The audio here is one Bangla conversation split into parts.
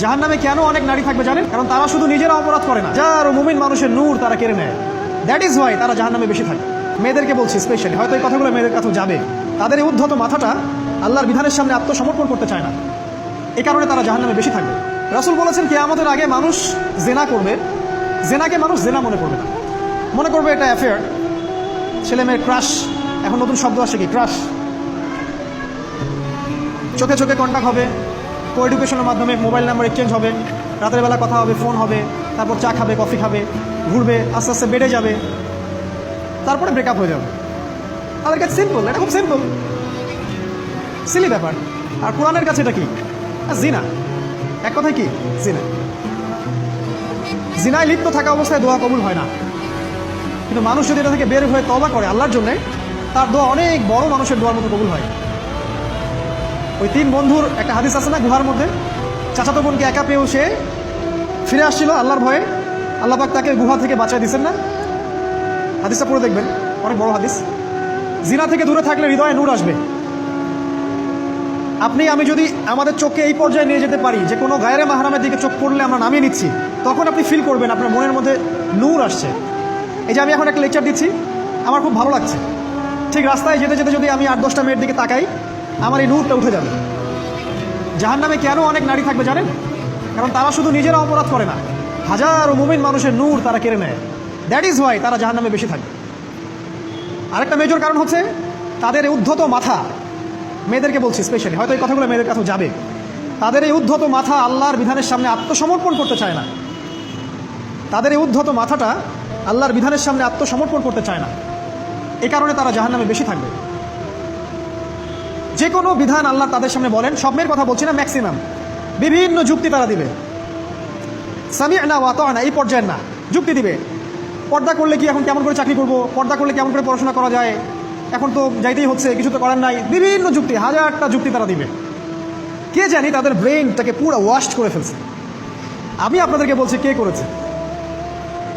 জাহান্নামে কেন অনেক নারী থাকবে জানেন? কারণ তারা শুধু নিজেরা অপরাধ করে না, যার মুমিন মানুষের নূর তারা কেড়ে নেয়। দ্যাট ইজ ওয়াই তারা জাহান্নামে বেশি থাকে। মেয়েদেরকে বলছি স্পেশালি, হয়তো এই কথাগুলো মেয়েদের কাছেও যাবে। তাদের এই উদ্ধত মাথাটা আল্লাহর বিধানের সামনে আত্মসমর্পণ করতে চায় না, এই কারণে তারা জাহান্নামে বেশি থাকবে। রাসূল বলেছেন কিয়ামতের আগে মানুষ জেনা করবে, জেনাকে মানুষ জেনা মনে করবে না, মনে করবে এটা অ্যাফেয়ার, ছেলে মেয়ের ক্রাশ। এখন নতুন শব্দ আসে কি, ক্রাশ। চোখে চোখে কন্ট্যাক্ট হবে, কো এডুকেশনের মাধ্যমে মোবাইল নাম্বার এক্সচেঞ্জ হবে, রাতের বেলা কথা হবে, ফোন হবে, তারপর চা খাবে, কফি খাবে, ঘুরবে, আস্তে আস্তে বেড়ে যাবে, তারপরে ব্রেকআপ হয়ে যাবে। তাদের কাছে সিম্পল, এটা খুব সিম্পল, সিলি ব্যাপার। আর কোরআনের কাছে এটা কি? জিনা। এক কথায় কি? জিনা। জিনায় লিপ্ত থাকা অবস্থায় দোয়া কবুল হয় না, কিন্তু মানুষ যদি এটা থেকে বের হয়ে তওবা করে আল্লাহর জন্য, তার দোয়া অনেক বড় মানুষের দোয়ার মতো কবুল হয়। ওই তিন বন্ধুর একটা হাদিস আছে না, গুহার মধ্যে চাচাতো বোনকে একা পেয়েও সে ফিরে আসছিল আল্লাহর ভয়ে, আল্লাহ পাক তাকে গুহা থেকে বাঁচায় দিচ্ছেন না? হাদিসটা পড়ে দেখবেন, অনেক বড় হাদিস। জিনা থেকে দূরে থাকলে হৃদয়ে নূর আসবে। আপনি আমি যদি আমাদের চোখকে এই পর্যায়ে নিয়ে যেতে পারি যে কোনো গায়রে মাহরামের দিকে চোখ পড়লে আমরা নামিয়ে নিচ্ছি, তখন আপনি ফিল করবেন আপনার মনের মধ্যে নূর আসছে। এই যে আমি এখন একটা লেকচার দিচ্ছি, আমার খুব ভালো লাগছে। ঠিক রাস্তায় যেতে যেতে যদি আমি 8-10টা মেয়ের দিকে তাকাই, আমার এই নূরটা উঠে যাবে। জাহান্নামে কেন অনেক নারী থাকবে জানেন? কারণ তারা শুধু নিজেরা অপরাধ করে না, হাজারো মুমিন মানুষের নূর তারা কেড়ে নেয়। দ্যাট ইজ ওয়াই তারা জাহান্নামে বেশি থাকবে। আরেকটা মেজর কারণ হচ্ছে তাদের এই উদ্ধত মাথা। মেয়েদেরকে বলছি স্পেশালি, হয়তো এই কথাগুলো মেয়েদের কাছেও যাবে। তাদের এই উদ্ধত মাথা আল্লাহর বিধানের সামনে আত্মসমর্পণ করতে চায় না। তাদের এই উদ্ধত মাথাটা আল্লাহর বিধানের সামনে আত্মসমর্পণ করতে চায় না, এই কারণে তারা জাহান্নামে বেশি থাকবে। যে কোনো বিধান আল্লাহ তাদের সামনে বলেন, সব মেয়ের কথা বলছি না, ম্যাক্সিমাম বিভিন্ন যুক্তি তারা দিবে। সামি'না ওয়া আতা'না এই পর্যায়ের না, যুক্তি দিবে। পর্দা করলে কি এখন কেমন করে চাকরি করব, পর্দা করলে কেমন করে পড়াশোনা করা যায়, এখন তো যাইতেই হচ্ছে, কিছু তো করার নাই, বিভিন্ন যুক্তি, হাজারটা যুক্তি তারা দিবে। কে জানি তাদের ব্রেইনটাকে পুরো ওয়াশ করে ফেলছে। আমি আপনাদেরকে বলছি কে করেছে?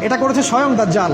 এটা করেছে স্বয়ং দাজ্জাল।